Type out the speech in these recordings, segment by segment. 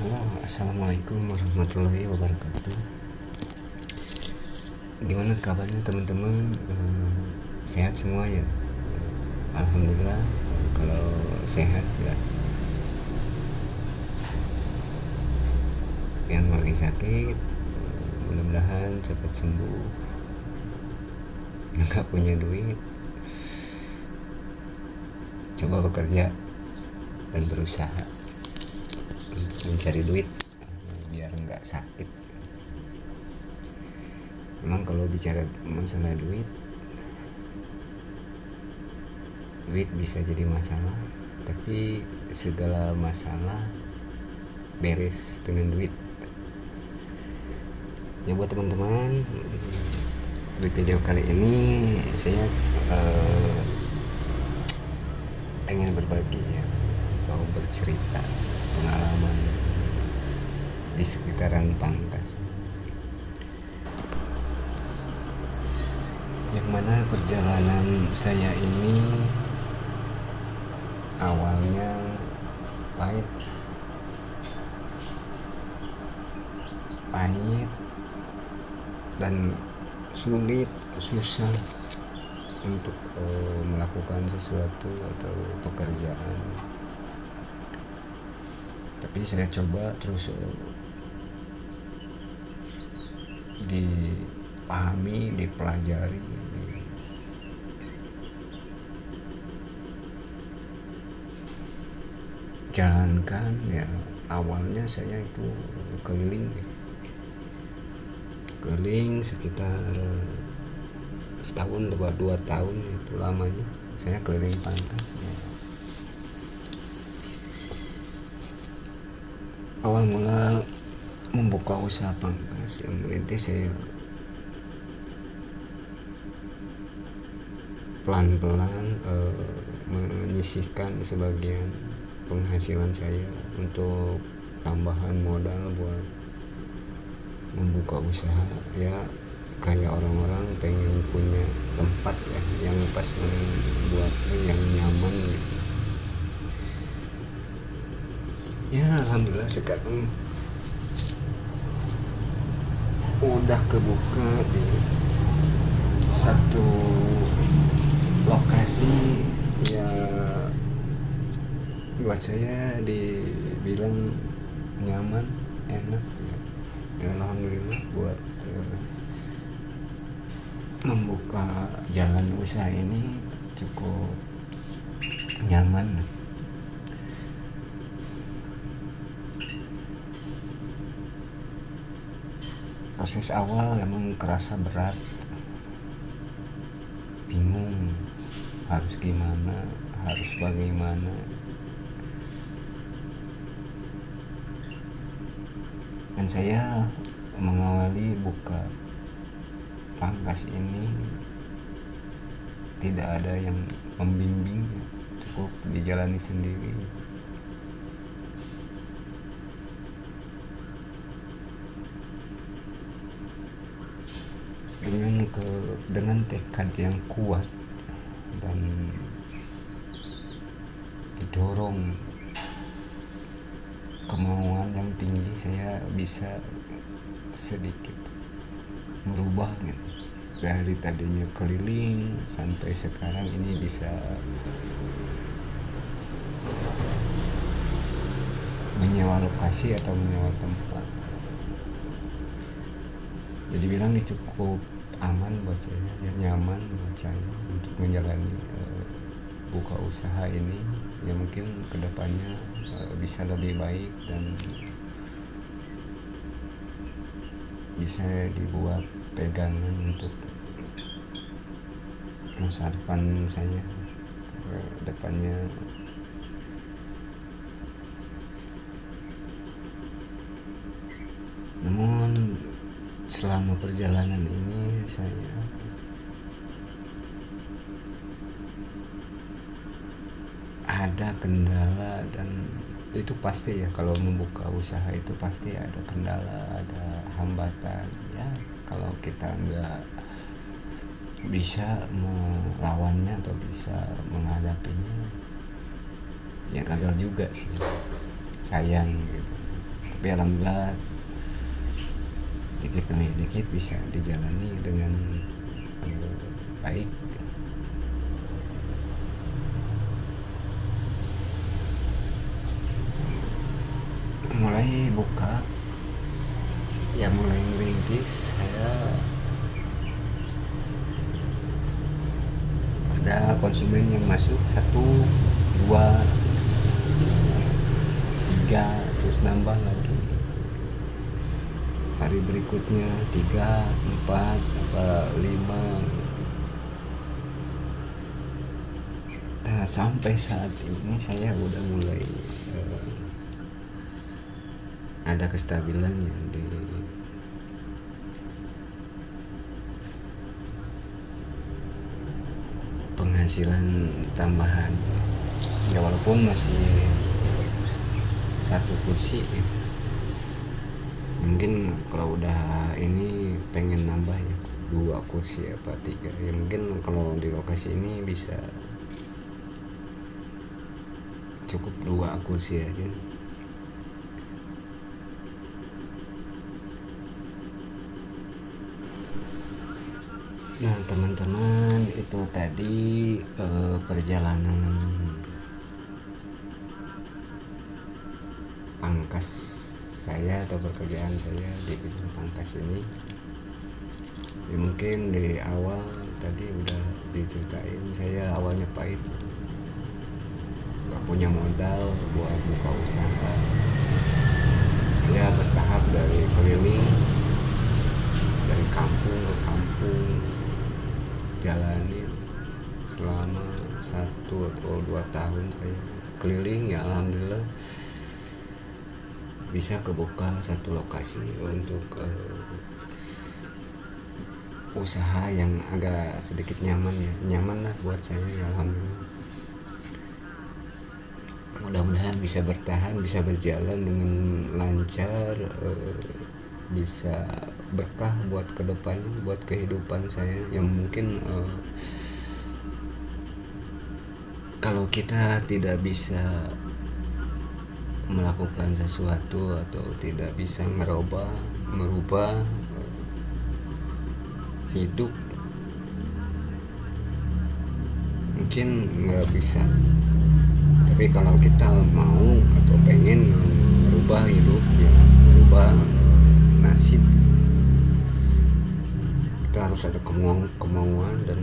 Halo, assalamualaikum warahmatullahi wabarakatuh. Gimana kabarnya teman-teman? Sehat semua ya? Alhamdulillah. Kalau sehat ya. Yang lagi sakit, mudah-mudahan cepat sembuh. Yang gak punya duit, coba bekerja dan berusaha untuk mencari duit biar nggak sakit. Memang kalau bicara masalah duit bisa jadi masalah, tapi segala masalah beres dengan duit. Ya buat teman-teman, di video kali ini saya pengen berbagi ya, atau bercerita pengalaman di sekitaran Pangkas, yang mana perjalanan saya ini awalnya pahit dan susah untuk melakukan sesuatu atau pekerjaan. Tapi saya coba terus dipahami, dipelajari, jalankan ya. Awalnya saya itu keliling sekitar setahun atau 2 tahun, itu lamanya saya keliling Pangkas ya. Awal mula membuka usaha Pangkas yang merintis, saya pelan-pelan menyisihkan sebagian penghasilan saya untuk tambahan modal buat membuka usaha ya. Kayak orang-orang pengen punya tempat ya, yang pas buat yang nyaman gitu. Ya alhamdulillah sekarang udah kebuka di satu lokasi ya, buat saya dibilang nyaman, enak ya. Alhamdulillah buat membuka jalan usaha ini cukup nyaman. Proses awal emang kerasa berat, bingung harus gimana, harus bagaimana. Dan saya mengawali buka Pangkas ini tidak ada yang membimbing, cukup dijalani sendiri. Dengan tekad yang kuat dan didorong kemauan yang tinggi, saya bisa sedikit merubah gitu. Dari tadinya keliling sampai sekarang ini bisa menyewa lokasi atau menyewa tempat. Jadi bilang ini cukup aman buat saya ya, nyaman buat saya untuk menjalani buka usaha ini. Ya mungkin kedepannya bisa lebih baik dan bisa dibuat pegangan untuk masa depan saya ke depannya. Namun selama perjalanan ini saya ada kendala, dan itu pasti ya, kalau membuka usaha itu pasti ada kendala, ada hambatan ya. Kalau kita nggak bisa melawannya atau bisa menghadapinya ya gagal juga sih, sayang gitu. tapi alhamdulillah sedikit demi sedikit bisa dijalani dengan baik. Mulai buka ya, mulai merintis, saya ada konsumen yang masuk 1, 2, 3, terus nambah lagi hari berikutnya 3, 4, 5. Nah, sampai saat ini saya udah mulai ada kestabilan yang di penghasilan tambahan ya, walaupun masih 1 kursi ya. Mungkin kalau udah ini pengen nambah ya 2 kursi apa 3 ya, mungkin kalau di lokasi ini bisa cukup 2 kursi aja. Nah teman-teman, itu tadi perjalanan pangkas saya atau pekerjaan saya di bidang pangkas ini ya. Mungkin di awal tadi udah diceritain, saya awalnya pahit, gak punya modal buat buka usaha. Saya bertahap dari keliling, dari kampung ke kampung, jalani selama 1 atau 2 tahun saya keliling ya. Alhamdulillah bisa kebuka 1 lokasi untuk usaha yang agak sedikit nyaman lah buat saya ya. Alhamdulillah, mudah-mudahan bisa bertahan, bisa berjalan dengan lancar, bisa berkah buat kedepannya, buat kehidupan saya yang mungkin kalau kita tidak bisa melakukan sesuatu atau tidak bisa merubah hidup, mungkin nggak bisa. Tapi kalau kita mau atau pengen merubah hidup ya, merubah nasib, kita harus ada kemauan dan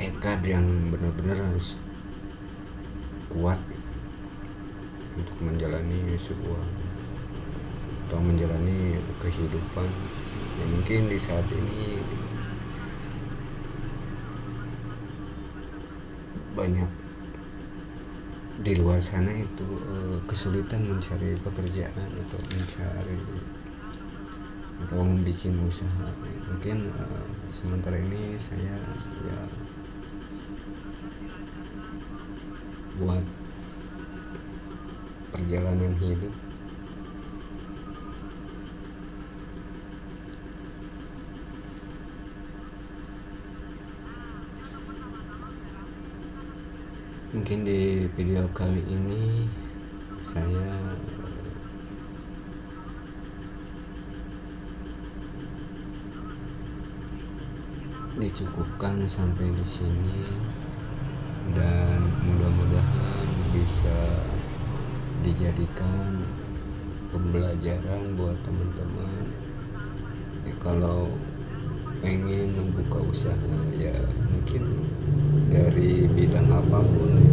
tekad yang benar-benar harus kuat untuk menjalani sebuah atau menjalani kehidupan ya. Mungkin di saat ini banyak di luar sana itu kesulitan mencari pekerjaan atau mencari atau membuat usaha. Mungkin sementara ini saya ya buat perjalanan hidup mungkin di video kali ini saya dicukupkan sampai di sini, dan mudah-mudahan bisa dijadikan pembelajaran buat teman-teman ya. Kalau pengen membuka usaha ya, mungkin dari bidang apapun,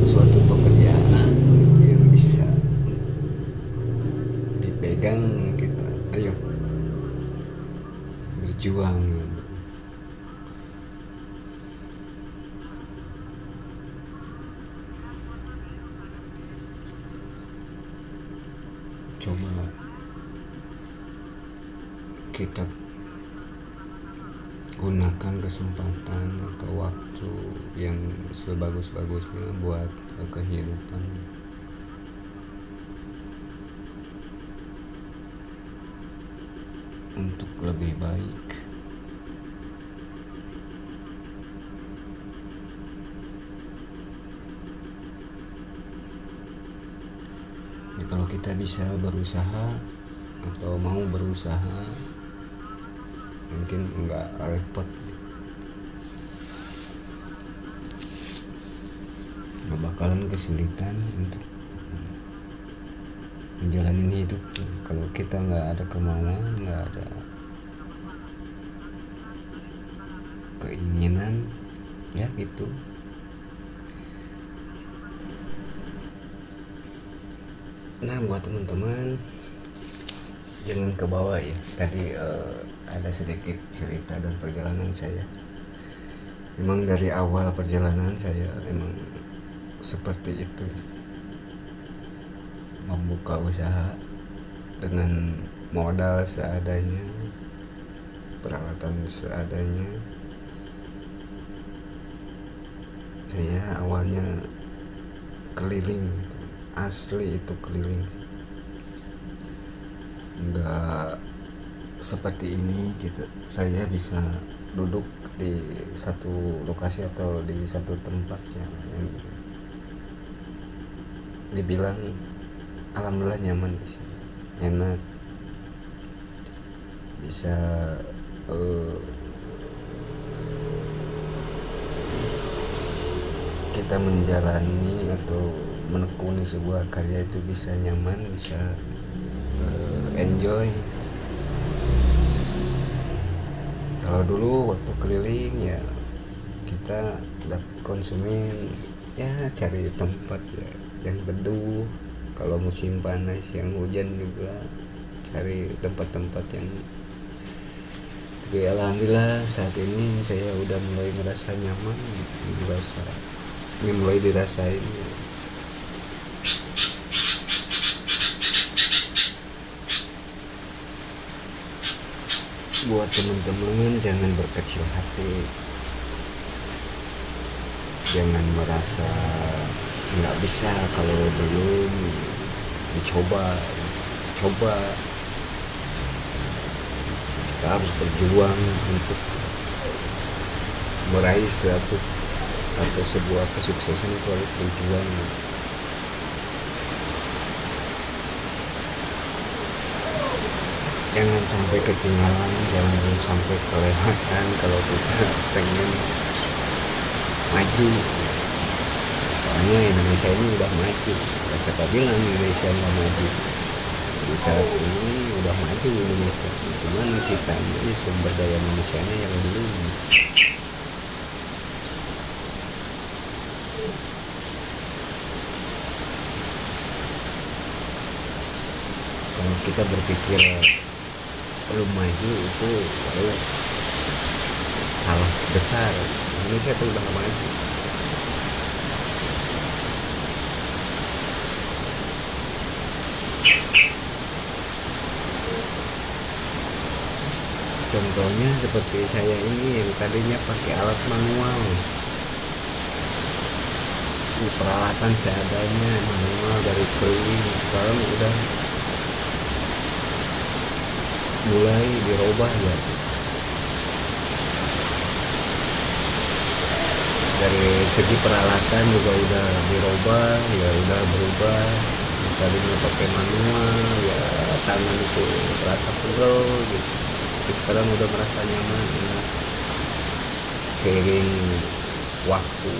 suatu pekerjaan mungkin bisa dipegang, kita ayo berjuang. Coba kita gunakan kesempatan atau waktu yang sebagus-bagusnya buat kehidupan untuk lebih baik. Tapi kalau kita bisa berusaha atau mau berusaha, mungkin nggak repot, nggak bakalan kesulitan untuk menjalani hidup. Kalau kita nggak ada kemauan, nggak ada keinginan, ya gitu. Nah, buat teman-teman jangan ke bawah ya. Tadi ada sedikit cerita dan perjalanan saya. Memang dari awal perjalanan saya emang seperti itu, membuka usaha dengan modal seadanya, peralatan seadanya. Saya awalnya keliling gitu. Asli itu keliling, nggak seperti ini gitu. Saya bisa duduk di satu lokasi atau di satu tempat yang dibilang alhamdulillah nyaman, bisa enak, bisa kita menjalani atau menekuni sebuah karya itu bisa nyaman, bisa enjoy. Kalau dulu waktu keliling ya kita dapat konsumen, ya cari tempat ya yang teduh. Kalau musim panas yang hujan juga cari tempat-tempat yang. Tapi alhamdulillah saat ini saya udah mulai merasa nyaman, mulai dirasain ya. Buat teman-teman jangan berkecil hati, jangan merasa nggak bisa kalau belum dicoba. Kita harus berjuang untuk meraih suatu atau sebuah kesuksesan, itu harus berjuang. Jangan sampai ketinggalan, jangan sampai kelewatan kalau kita pengen maju. Soalnya Indonesia ini udah maju. Siapa bilang Indonesia nggak maju? Di saat ini udah maju Indonesia, cuman kita ini sumber daya manusianya yang belum. Kalau kita berpikir belum maju, itu salah besar. Indonesia itu udah maju. Contohnya seperti saya ini yang tadinya pakai alat manual, peralatan seadanya manual dari keliling, sekarang udah mulai dirubah ya. Dari segi peralatan juga udah dirubah ya, udah berubah. Tadinya pakai manual ya, tangan itu terasa pegel gitu, tapi sekarang udah merasa nyaman ya. Seiring waktu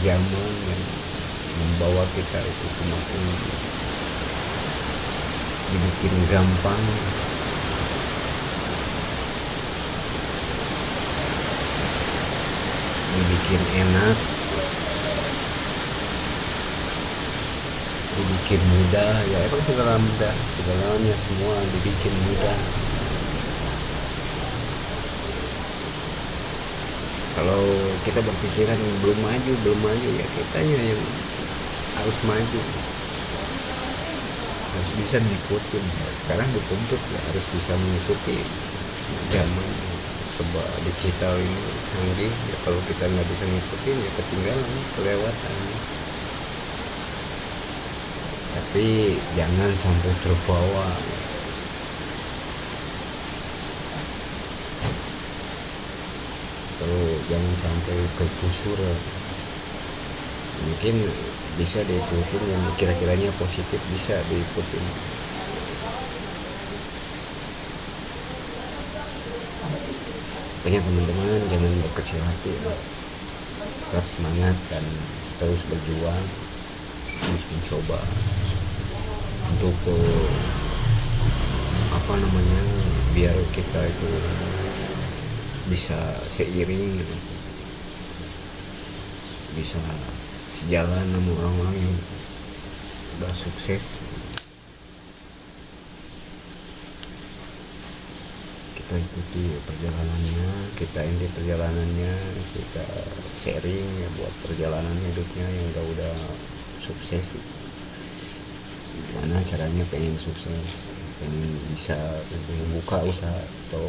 zaman yang membawa kita itu semakin dibikin gampang, dibikin enak, dibikin mudah ya. Emang segalanya semua dibikin mudah. Kalau kita berpikiran belum maju ya, kitanya yang harus maju, harus bisa ngikutin. Sekarang dituntut ya harus bisa mengikuti zaman serba digital ini canggih ya. Kalau kita nggak bisa ngikutin ya ketinggalan, kelewatan. Tapi jangan sampai terbawa, jangan sampai kegusur. mungkin bisa diikutin yang kira-kiranya positif, bisa diikutin. Banyak teman-teman, jangan berkecil hati, tetap semangat dan terus berjuang, terus mencoba untuk biar kita itu bisa seiring gitu, bisa sejalan sama orang-orang yang udah sukses. Kita ikuti perjalanannya, kita indi perjalanannya, kita sharing ya buat perjalanan hidupnya yang udah sukses. Gimana caranya pengen sukses, pengen bisa membuka usaha atau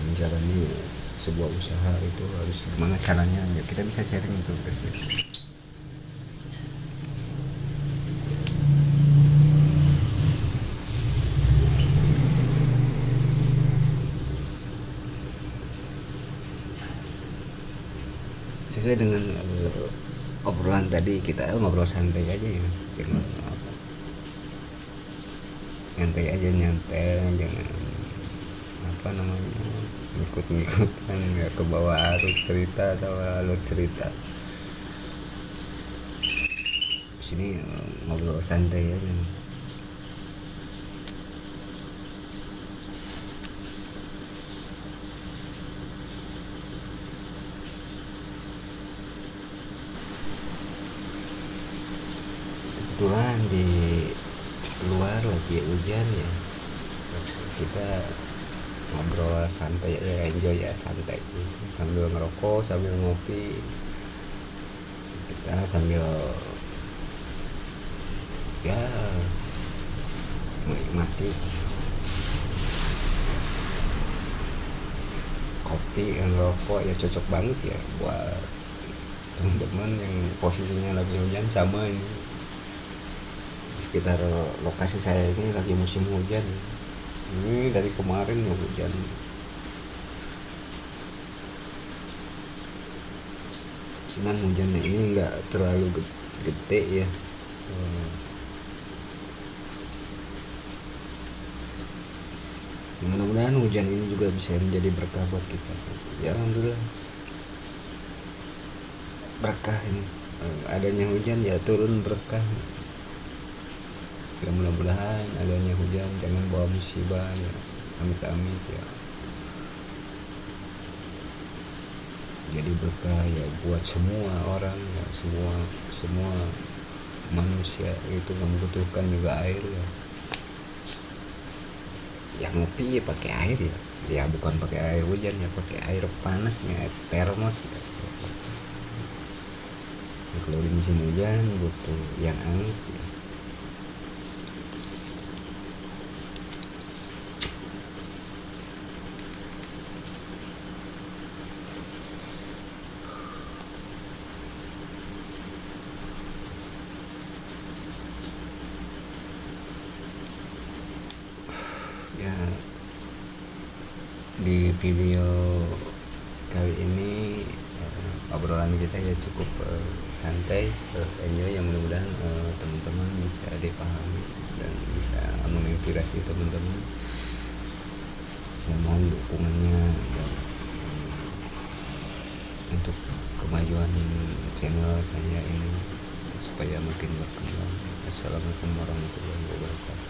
menjalani sebuah usaha, itu harus gimana caranya ya kita bisa sharing itu guys ya. Sesuai dengan obrolan tadi, kita ngobrol santai aja ya, jangan nyantai aja, jangan ngikut-ngikutan, nggak ke bawah arus cerita atau alur cerita. Sini ngobrol santai aja. Kebetulan di luar lagi hujan ya, kita ngobrol santai ya, enjoy ya, santai sambil ngerokok, sambil ngopi, kita sambil ya menikmati kopi dan rokok ya, cocok banget ya buat teman-teman yang posisinya lagi hujan. Sama ini sekitar lokasi saya ini lagi musim hujan, ini dari kemarin hujan. Cuman hujannya ini nggak terlalu gede ya. Mudah-mudahan hujan ini juga bisa menjadi berkah buat kita ya. Alhamdulillah berkah ini, adanya hujan ya turun berkah ya. Mudah-mudahan adanya hujan jangan bawa musibah ya, amit-amit ya, jadi berkah ya buat semua orang ya, semua manusia itu membutuhkan juga air ya. Ya ngopi ya pakai air ya bukan pakai air hujan ya, pakai air panas ya, air termos ya. Ya, kalau di musim hujan butuh yang hangat ya. Ya, di video kali ini obrolan kita ya cukup santai, enjoy ya. Mudah-mudahan teman-teman bisa dipahami dan bisa menginspirasi teman-teman. Saya mohon dukungannya dan untuk kemajuan channel saya ini supaya makin berkembang. Assalamualaikum warahmatullahi wabarakatuh.